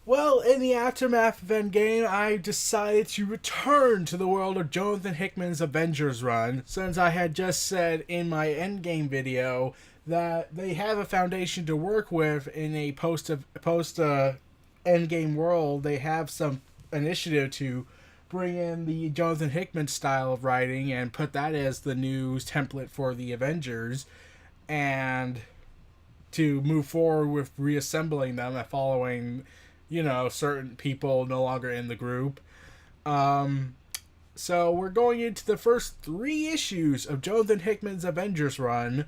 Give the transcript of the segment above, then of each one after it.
Well, in the aftermath of Endgame, I decided to return to the world of Jonathan Hickman's Avengers run, since I had just said in my Endgame video that they have a foundation to work with in a post Endgame world. They have some initiative to bring in the Jonathan Hickman style of writing and put that as the new template for the Avengers, and to move forward with reassembling them and following, certain people no longer in the group. Um, so we're going into the first 3 issues of Jonathan Hickman's Avengers run,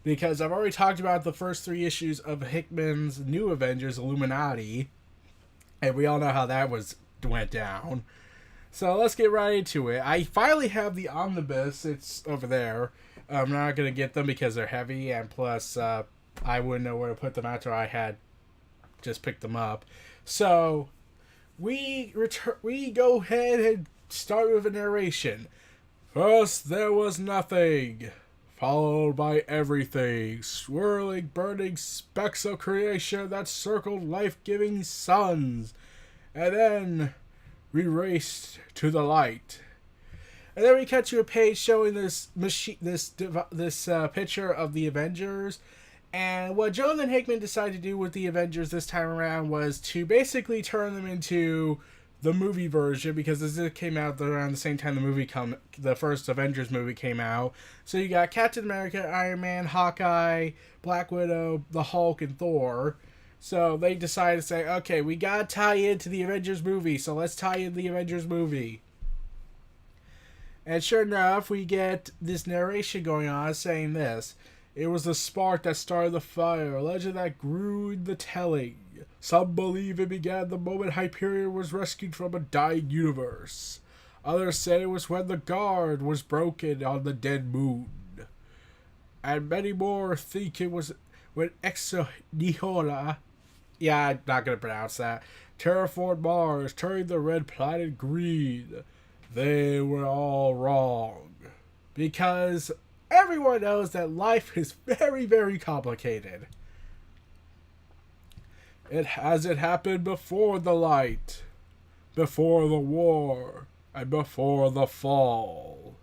because I've already talked about the first 3 issues of Hickman's new Avengers, Illuminati, and we all know how that went down. So let's get right into it. I finally have the omnibus. It's over there. I'm not going to get them because they're heavy, and plus I wouldn't know where to put them after I had just picked them up. So we go ahead and start with a narration. First there was nothing, followed by everything, swirling, burning specks of creation that circled life-giving suns, and then we raced to the light. And then we cut to a page showing this picture of the Avengers. And what Jonathan Hickman decided to do with the Avengers this time around was to basically turn them into the movie version, because this came out around the same time the first Avengers movie came out. So you got Captain America, Iron Man, Hawkeye, Black Widow, the Hulk, and Thor. So they decided to say, okay, we gotta tie into the Avengers movie, so let's tie in the Avengers movie. And sure enough, we get this narration going on saying this. It was the spark that started the fire, a legend that grew in the telling. Some believe it began the moment Hyperion was rescued from a dying universe. Others say it was when the guard was broken on the dead moon. And many more think it was when Exo Nihola, I'm not going to pronounce that, terraformed Mars, turning the red planet green. They were all wrong. Because everyone knows that life is very, very complicated. It hasn't happened before the light, before the war, and before the fall.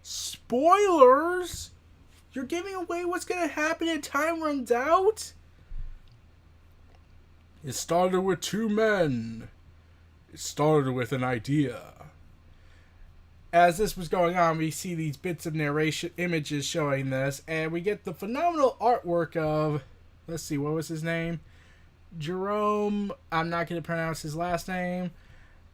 Spoilers? You're giving away what's going to happen if time runs out? It started with 2 men. It started with an idea. As this was going on, we see these bits of narration images showing this, and we get the phenomenal artwork of, let's see, what was his name? Jerome, I'm not going to pronounce his last name.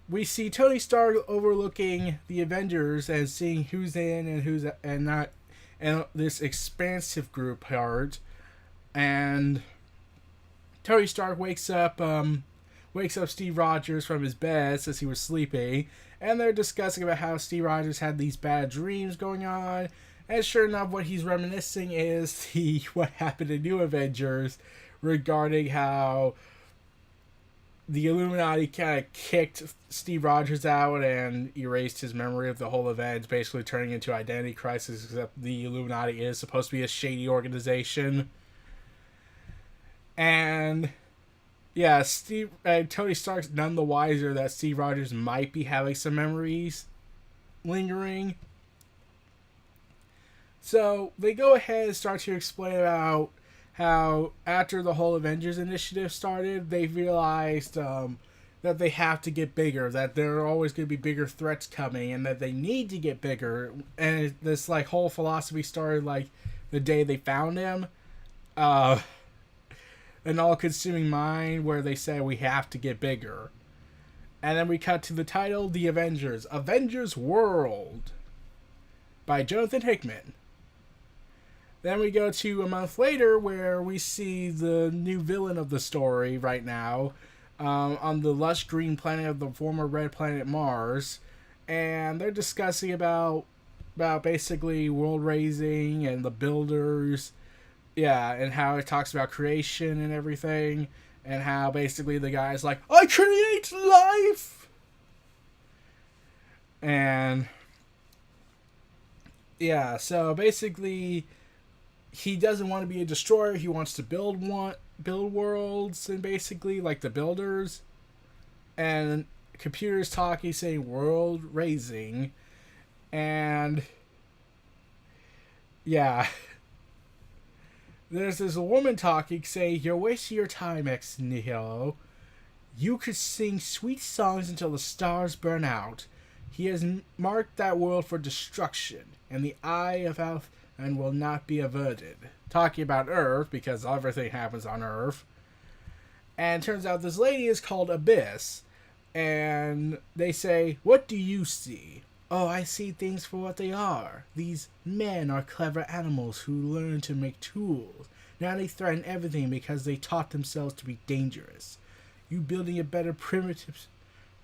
We see Tony Stark overlooking the Avengers and seeing who's in and who's and not, and this expansive group part. And Tony Stark wakes up Steve Rogers from his bed, says he was sleeping, and they're discussing about how Steve Rogers had these bad dreams going on. And sure enough, what he's reminiscing is what happened in New Avengers, regarding how the Illuminati kind of kicked Steve Rogers out and erased his memory of the whole event, basically turning into Identity Crisis, except the Illuminati is supposed to be a shady organization. And yeah, Tony Stark's none the wiser that Steve Rogers might be having some memories lingering. So they go ahead and start to explain about how after the whole Avengers initiative started, they realized that they have to get bigger, that there are always going to be bigger threats coming, and that they need to get bigger. And this whole philosophy started the day they found him. An all-consuming mind where they say we have to get bigger. And then we cut to the title, The Avengers, Avengers World, by Jonathan Hickman. Then we go to a month later where we see the new villain of the story right now on the lush green planet of the former red planet Mars. And they're discussing about basically world raising and the builders. Yeah, and how it talks about creation and everything. And how basically the guy's like, I create life! And yeah, so basically he doesn't want to be a destroyer. He wants to build worlds, and basically like the builders. and computers talking, saying world raising, and yeah. There's this woman talking, saying, "You're wasting your time, ex nihilo. You could sing sweet songs until the stars burn out. He has marked that world for destruction, and the eye of Alpha and will not be averted." Talking about Earth, because everything happens on Earth. And it turns out this lady is called Abyss. And they say, "What do you see?" "Oh, I see things for what they are. These men are clever animals who learn to make tools. Now they threaten everything because they taught themselves to be dangerous. You building a better primitive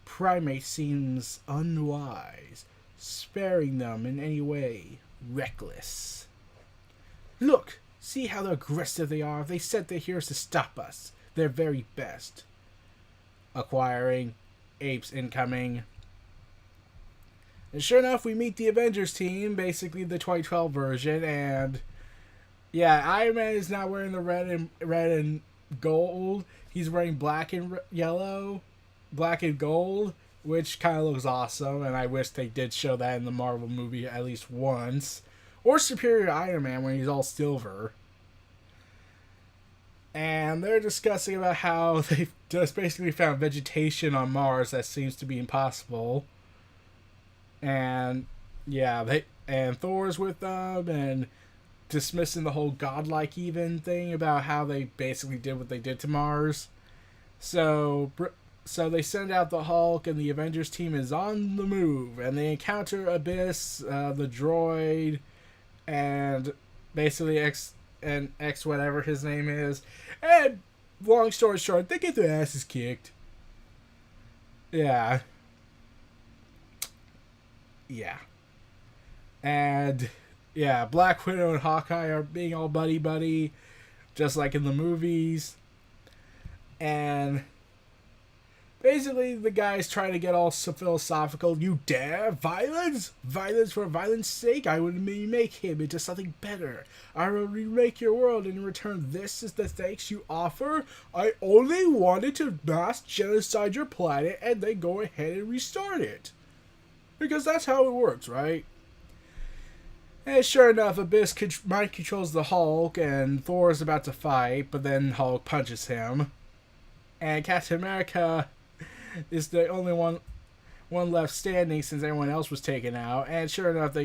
primate seems unwise. Sparing them in any way, reckless. Look, see how aggressive they are. They said they're here to stop us. Their very best." Acquiring, apes incoming. And sure enough, we meet the Avengers team, basically the 2012 version, and yeah, Iron Man is now wearing the red and gold. He's wearing black and yellow, black and gold, which kind of looks awesome, and I wish they did show that in the Marvel movie at least once. Or Superior Iron Man when he's all silver. And they're discussing about how they've just basically found vegetation on Mars that seems to be impossible. And yeah, and Thor's with them and dismissing the whole godlike even thing about how they basically did what they did to Mars. So they send out the Hulk, and the Avengers team is on the move, and they encounter Abyss, the droid, and basically X whatever his name is. And long story short, they get their asses kicked. Yeah. And yeah, Black Widow and Hawkeye are being all buddy, just like in the movies. And basically, the guy's trying to get all philosophical. "You dare? Violence? Violence for violence sake? I would remake him into something better. I will remake your world, and in return, this is the thanks you offer? I only wanted to mass genocide your planet, and then go ahead and restart it." Because that's how it works, right? And sure enough, Abyss mind controls the Hulk, and Thor is about to fight, but then Hulk punches him. And Captain America is the only one left standing since everyone else was taken out. And sure enough,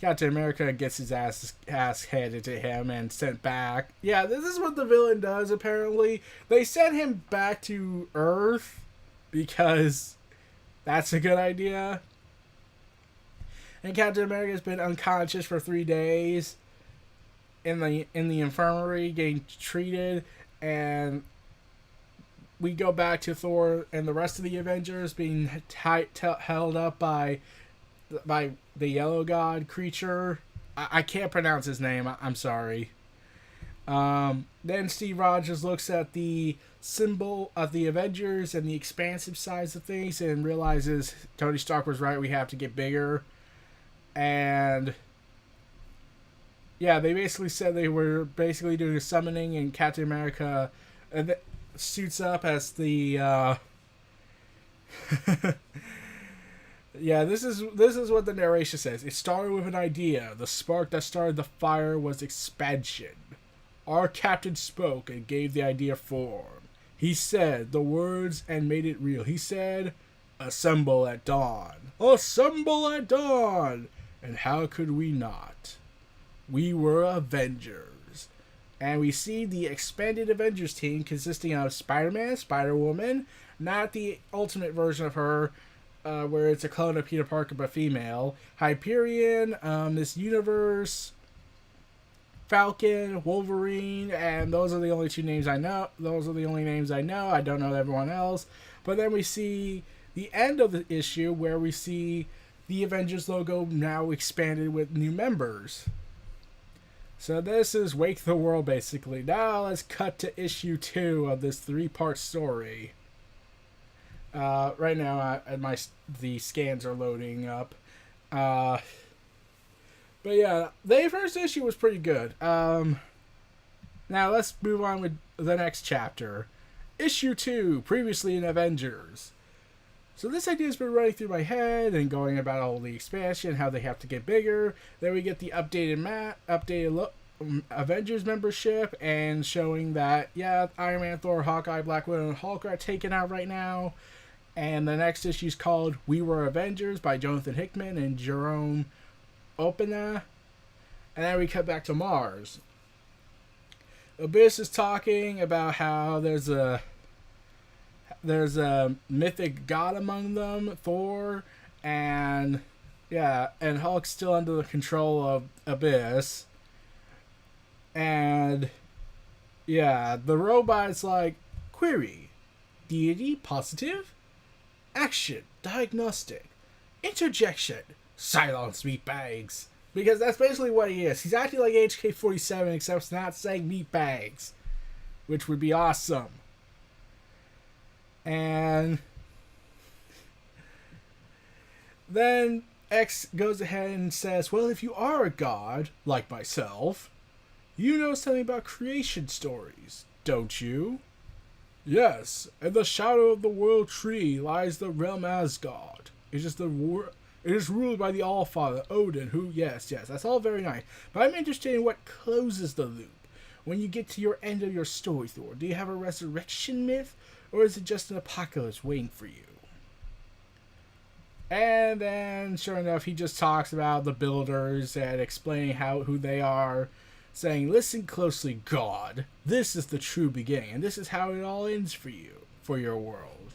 Captain America gets his ass handed to him and sent back. Yeah, this is what the villain does, apparently. They sent him back to Earth because that's a good idea. And Captain America has been unconscious for 3 days in the infirmary getting treated, and we go back to Thor and the rest of the Avengers being held up by the Yellow God creature. I can't pronounce his name. I'm sorry. Then Steve Rogers looks at the symbol of the Avengers and the expansive size of things and realizes Tony Stark was right. We have to get bigger. And yeah, they basically said they were basically doing a summoning, and Captain America suits up as the yeah, this is what the narration says. "It started with an idea. The spark that started the fire was expansion. Our captain spoke and gave the idea form. He said the words and made it real. He said, 'Assemble at dawn.' Assemble at dawn! And how could we not? We were Avengers." And we see the expanded Avengers team consisting of Spider-Man, Spider-Woman, not the ultimate version of her, where it's a clone of Peter Parker but female, Hyperion, Miss Universe, Falcon, Wolverine, and those are the only two names I know. Those are the only names I know. I don't know everyone else. But then we see the end of the issue where we see the Avengers logo now expanded with new members. So this is Wake the World, basically. Now let's cut to issue 2 of this 3-part story. Right now, the scans are loading up. But yeah, the first issue was pretty good. Now let's move on with the next chapter. Issue 2, previously in Avengers. So this idea has been running through my head and going about all the expansion, how they have to get bigger. Then we get the updated Avengers membership, and showing that, yeah, Iron Man, Thor, Hawkeye, Black Widow, and Hulk are taken out right now. And the next issue is called We Were Avengers by Jonathan Hickman and Jerome Opena. And then we cut back to Mars. Abyss is talking about how there's a mythic god among them, Thor, and Hulk's still under the control of Abyss. And yeah, the robot's like, query, deity positive? Action, diagnostic, interjection, silence meatbags. Because that's basically what he is. He's acting like HK-47, except not saying meatbags, which would be awesome. And then X goes ahead and says, well, if you are a god, like myself, you know something about creation stories, don't you? Yes, in the shadow of the world tree lies the realm Asgard. It is ruled by the Allfather, Odin, who, yes, that's all very nice. But I'm interested in what closes the loop. When you get to your end of your story, Thor, do you have a resurrection myth? Or is it just an apocalypse waiting for you? And then, sure enough, he just talks about the builders and explaining who they are, saying, listen closely, God. This is the true beginning, and this is how it all ends for you, for your world.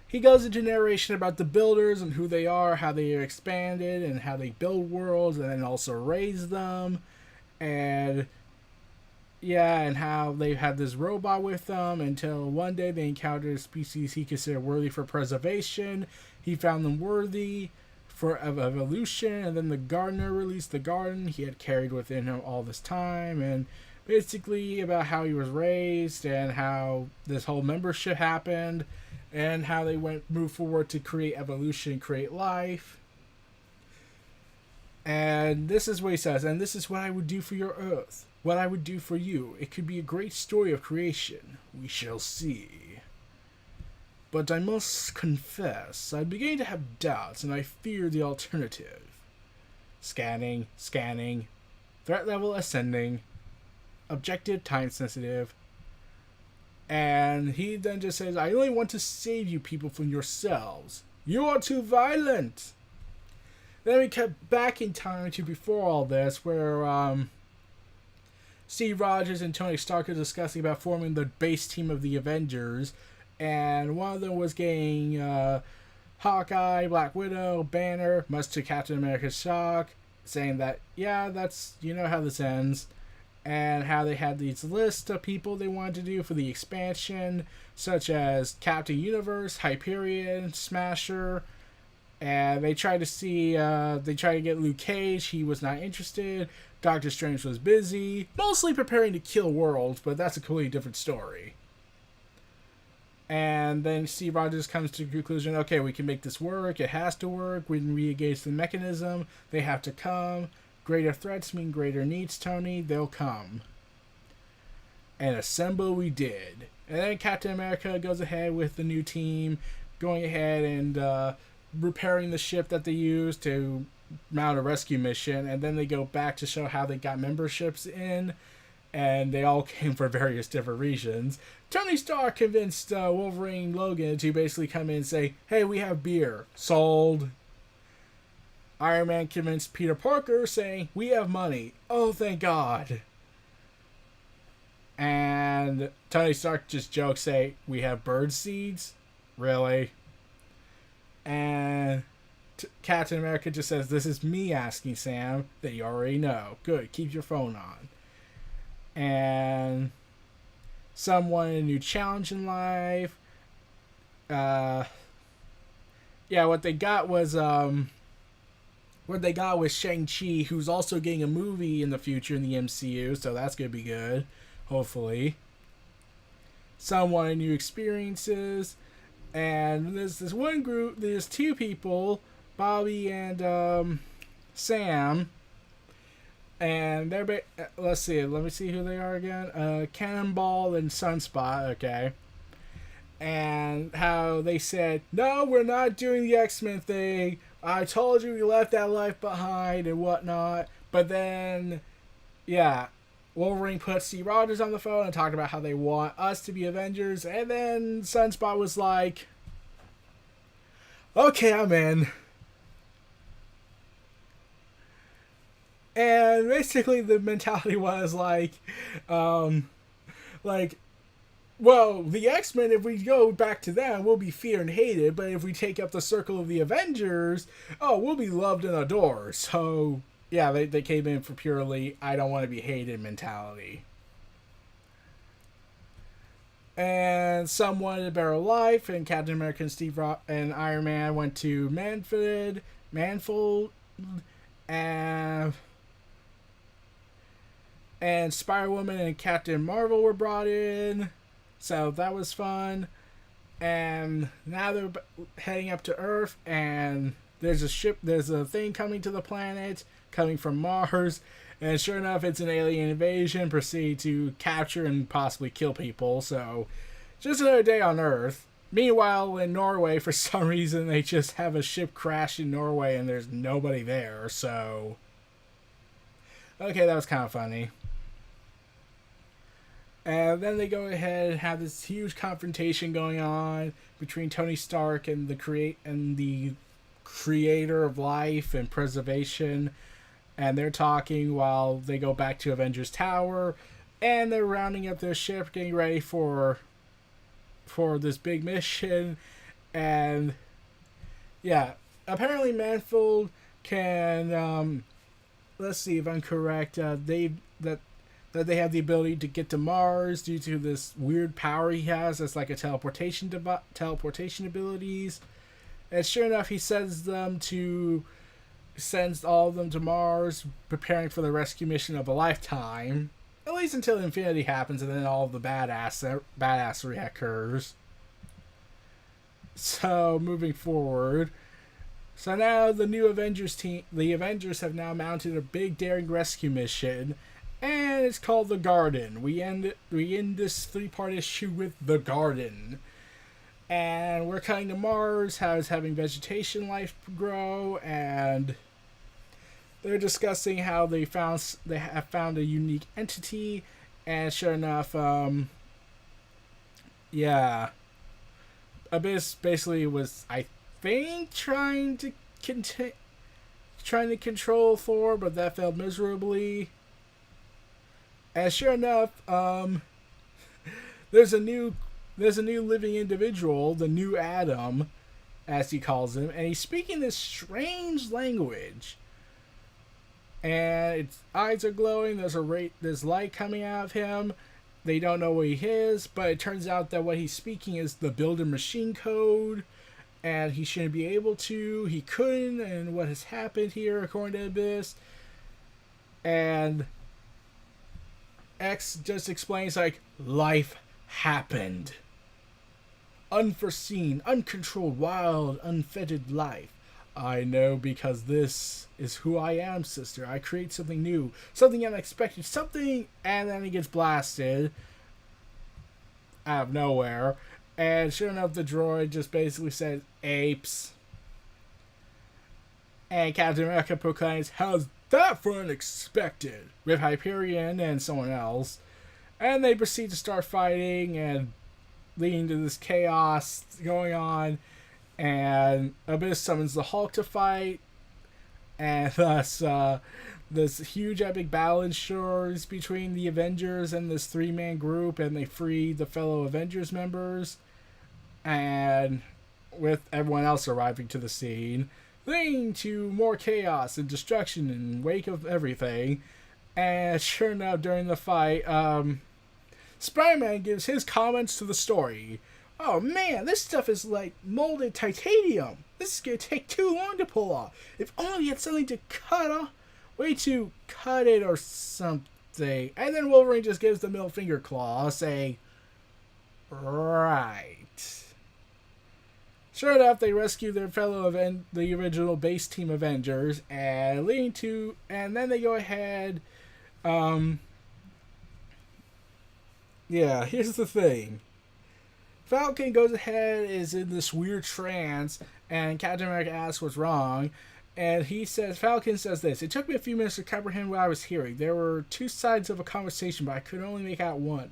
He goes into narration about the builders and who they are, how they are expanded, and how they build worlds, and then also raise them, and how they've had this robot with them until one day they encountered a species he considered worthy for preservation. He found them worthy of evolution, and then the gardener released the garden he had carried within him all this time, and basically about how he was raised and how this whole membership happened, and how they moved forward to create evolution, create life. And this is what he says, and this is what I would do for your Earth, what I would do for you. It could be a great story of creation. We shall see. But I must confess, I'm beginning to have doubts, and I fear the alternative. Scanning. Threat level ascending. Objective time sensitive. And he then just says, I only want to save you people from yourselves. You are too violent. Then we cut back in time to before all this, where Steve Rogers and Tony Stark are discussing about forming the base team of the Avengers. And one of them was getting Hawkeye, Black Widow, Banner, much to Captain America's shock, saying that, yeah, that's, you know how this ends. And how they had these lists of people they wanted to do for the expansion, such as Captain Universe, Hyperion, Smasher. And they tried to get Luke Cage. He was not interested. Doctor Strange was busy, mostly preparing to kill worlds, but that's a completely different story. And then Steve Rogers comes to the conclusion, okay, we can make this work. It has to work. We can re-engage the mechanism. They have to come. Greater threats mean greater needs, Tony. They'll come. And assemble we did. And then Captain America goes ahead with the new team, going ahead and repairing the ship that they used to mount a rescue mission. And then they go back to show how they got memberships in. And they all came for various different reasons. Tony Stark convinced Wolverine Logan to basically come in and say, hey, we have beer. Sold. Iron Man convinced Peter Parker, saying, we have money. Oh, thank God. And Tony Stark just jokes, say, we have bird seeds? Really? And Captain America just says, this is me asking, Sam, that you already know. Good, keep your phone on. And someone a new challenge in life. What they got was Shang-Chi, who's also getting a movie in the future in the MCU, so that's gonna be good, hopefully. Someone new experiences, and there's this one group. There's two people, Bobby and Sam. And let's see. Let me see who they are again. Cannonball and Sunspot. Okay. And how they said, no, we're not doing the X-Men thing. I told you we left that life behind and whatnot. But then, yeah, Wolverine put Steve Rogers on the phone and talked about how they want us to be Avengers. And then Sunspot was like, okay, I'm in. And basically the mentality was like, well, the X-Men, if we go back to them, we'll be feared and hated. But if we take up the circle of the Avengers, oh, we'll be loved and adored. So, yeah, they came in for purely, I don't want to be hated mentality. And some wanted a better life, and Captain America and and Iron Man went to Manfold, and Spider-Woman and Captain Marvel were brought in. So that was fun. And now they're heading up to Earth, and there's a thing coming to the planet, coming from Mars. And sure enough, it's an alien invasion, proceed to capture and possibly kill people. So, just another day on Earth. Meanwhile, in Norway, for some reason, they just have a ship crash in Norway and there's nobody there. So, okay, that was kind of funny. And then they go ahead and have this huge confrontation going on between Tony Stark and the creator of life and preservation. And they're talking while they go back to Avengers Tower, and they're rounding up their ship, getting ready for this big mission. And yeah, apparently Manfold can let's see if I'm correct. That they have the ability to get to Mars due to this weird power he has. That's like a teleportation abilities. And sure enough, he sends all of them to Mars, preparing for the rescue mission of a lifetime. At least until Infinity happens, and then all of the badassery occurs. So, moving forward. So now the new Avengers team, the Avengers have now mounted a big daring rescue mission, and it's called The Garden. We end this 3-part issue with The Garden. And we're coming to Mars, how it's having vegetation life grow, and they're discussing how they have found a unique entity, and sure enough, yeah, Abyss basically was, I think, trying to control Thor, but that failed miserably. And sure enough, there's a new living individual, the new Adam, as he calls him, and he's speaking this strange language. And its eyes are glowing. There's light coming out of him. They don't know what he is, but it turns out that what he's speaking is the Builder Machine code, and he shouldn't be able to. He couldn't, and what has happened here, according to Abyss. And X just explains, like, life happened. Unforeseen, uncontrolled, wild, unfettered life. I know because this is who I am, sister. I create something new, something unexpected, something, and then he gets blasted out of nowhere. And sure enough, the droid just basically says, apes. And Captain America proclaims, how's that for unexpected? With Hyperion and someone else. And they proceed to start fighting and leading to this chaos going on. And Abyss summons the Hulk to fight. And thus, this huge epic battle ensures between the Avengers and this 3-man group. And they free the fellow Avengers members. And with everyone else arriving to the scene, leading to more chaos and destruction in wake of everything. And sure enough, during the fight, Spider-Man gives his comments to the story. Oh man, this stuff is like molded titanium. This is going to take too long to pull off. If only we had something to cut off. Way to cut it or something. And then Wolverine just gives the middle finger claw, say, right. Sure enough, they rescue their the original base team Avengers, and then they go ahead Um, yeah, here's the thing. Falcon goes ahead, is in this weird trance, and Captain America asks what's wrong. And Falcon says this: "It took me a few minutes to comprehend what I was hearing. There were two sides of a conversation, but I could only make out one.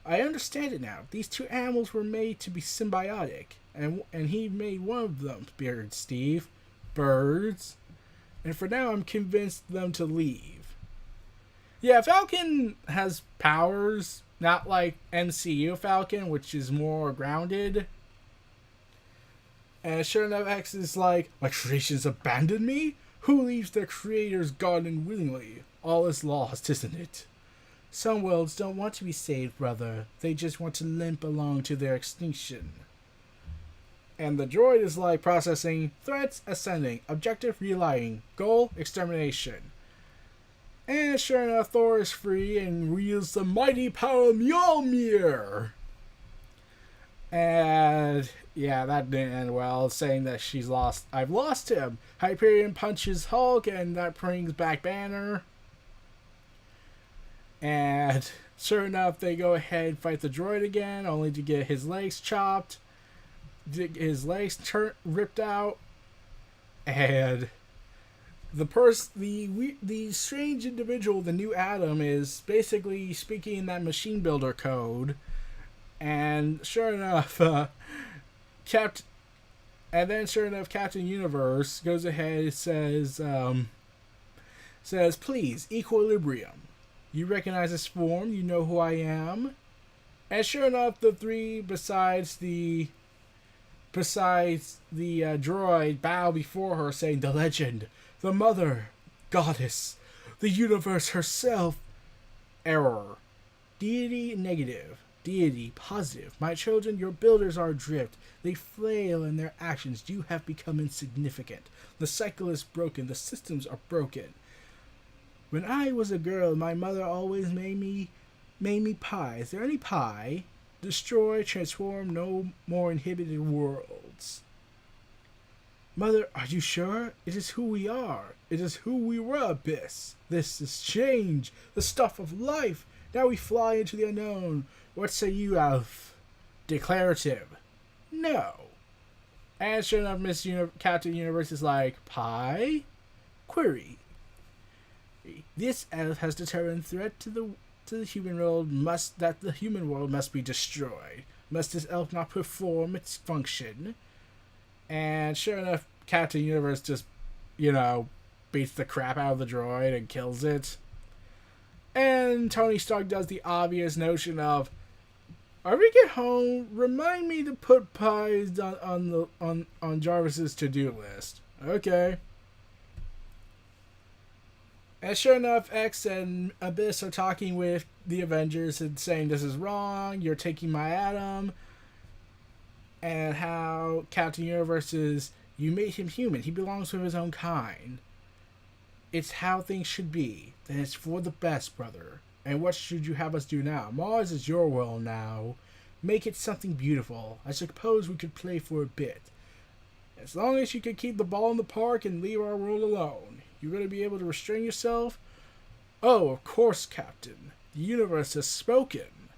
I understand it now. These two animals were made to be symbiotic, and he made one of them, Spirit Steve. Birds. And for now, I'm convinced them to leave." Yeah, Falcon has powers, not like MCU Falcon, which is more grounded. And sure enough, X is like, "My creations abandoned me? Who leaves their creator's garden willingly? All is lost, isn't it? Some worlds don't want to be saved, brother. They just want to limp along to their extinction." And the droid is like processing, threats ascending, objective relighting, goal extermination. And sure enough, Thor is free and wields the mighty power of Mjolnir. And yeah, that didn't end well, saying that I've lost him. Hyperion punches Hulk, and that brings back Banner. And sure enough, they go ahead and fight the droid again, only to get his legs chopped, his legs ripped out, and the strange individual, the new Adam, is basically speaking in that machine builder code. And sure enough, Captain Universe goes ahead and says, "Please, equilibrium. You recognize this form. You know who I am." And sure enough, the three, besides the droid, bow before her, saying, "The legend, the mother, goddess, the universe herself." Error. Deity negative. Deity positive. "My children, your builders are adrift. They flail in their actions. You have become insignificant. The cycle is broken. The systems are broken. When I was a girl, my mother always made me pie. Is there any pie? Destroy, transform, no more inhibited worlds. Mother, are you sure? It is who we are. It is who we were, Abyss. This is change, the stuff of life. Now we fly into the unknown. What say you, Alf? Declarative. No." And sure enough, Captain Universe is like, "Pie? Query. This elf has determined threat to the human world that the human world must be destroyed. Must this elf not perform its function?" And sure enough, Captain Universe just, beats the crap out of the droid and kills it. And Tony Stark does the obvious notion of, "When we get home, remind me to put pies on Jarvis's to-do list." Okay. And sure enough, X and Abyss are talking with the Avengers and saying, "This is wrong, you're taking my Adam." And how Captain Universe is, "You made him human, he belongs with his own kind. It's how things should be. Then it's for the best, brother. And what should you have us do now? Mars is your world now. Make it something beautiful. I suppose we could play for a bit. As long as you can keep the ball in the park and leave our world alone. You're going to be able to restrain yourself?" "Oh, of course, Captain. The universe has spoken.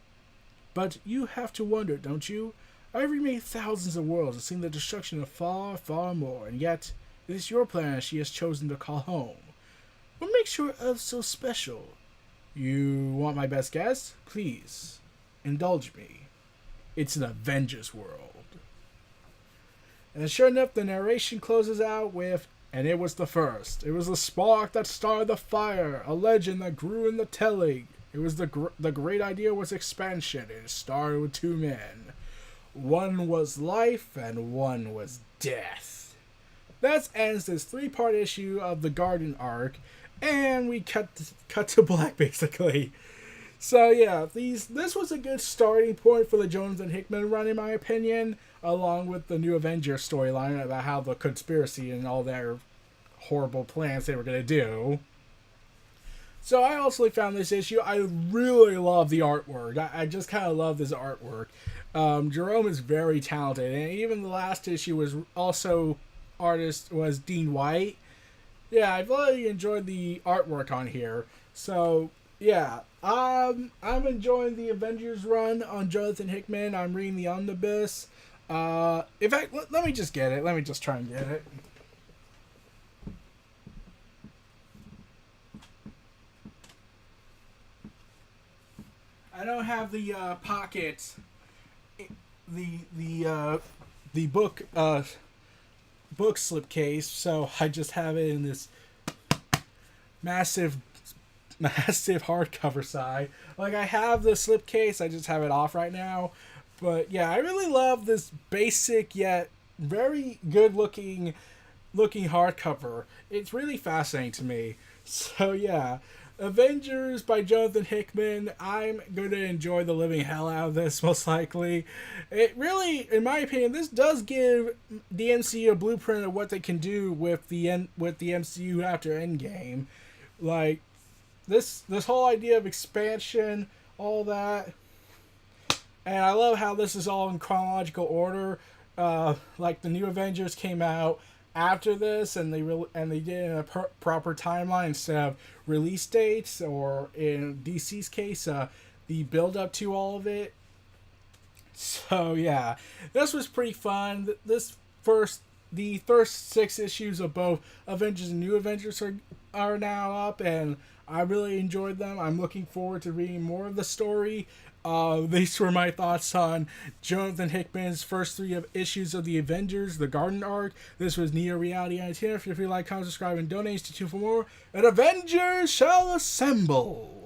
But you have to wonder, don't you? I've remade thousands of worlds and seen the destruction of far, far more, and yet it is your planet she has chosen to call home. What makes your Earth so special? You want my best guess? Please, indulge me. It's an Avengers world." And sure enough, the narration closes out with, "And it was the first. It was the spark that started the fire, a legend that grew in the telling. It was the great idea was expansion, and it started with two men. One was life, and one was death." That ends this 3-part issue of the Garden arc, and we cut to black, basically. So yeah, this was a good starting point for the Jones and Hickman run, in my opinion, along with the new Avengers storyline about how the conspiracy and all their horrible plans they were going to do. So I also found this issue, I really love the artwork. I just kind of love this artwork. Jerome is very talented, and even the last issue was also artist was Dean White. Yeah, I've really enjoyed the artwork on here. So Yeah, I'm enjoying the Avengers run on Jonathan Hickman. I'm reading the omnibus. In fact, let me just get it. Let me just try and get it. I don't have the pocket, the the book slipcase, so I just have it in this massive massive hardcover side. Like I have the slipcase, I just have it off right now. But yeah, I really love this basic yet very good looking hardcover. It's really fascinating to me. So yeah, Avengers by Jonathan Hickman. I'm going to enjoy the living hell out of this most likely. It really, in my opinion, this does give the MCU a blueprint of what they can do with the MCU after Endgame. Like this whole idea of expansion, all that, and I love how this is all in chronological order. Like the new Avengers came out after this, and they did it in a proper timeline instead of release dates, or in DC's case, the build up to all of it. So yeah, this was pretty fun. The first 6 issues of both Avengers and New Avengers are now up, and I really enjoyed them. I'm looking forward to reading more of the story. These were my thoughts on Jonathan Hickman's first 3 issues of the Avengers, the Garden Arc. This was Neo Reality Entertainment. If you like, comment, subscribe, and donate to tune for more. And Avengers shall assemble!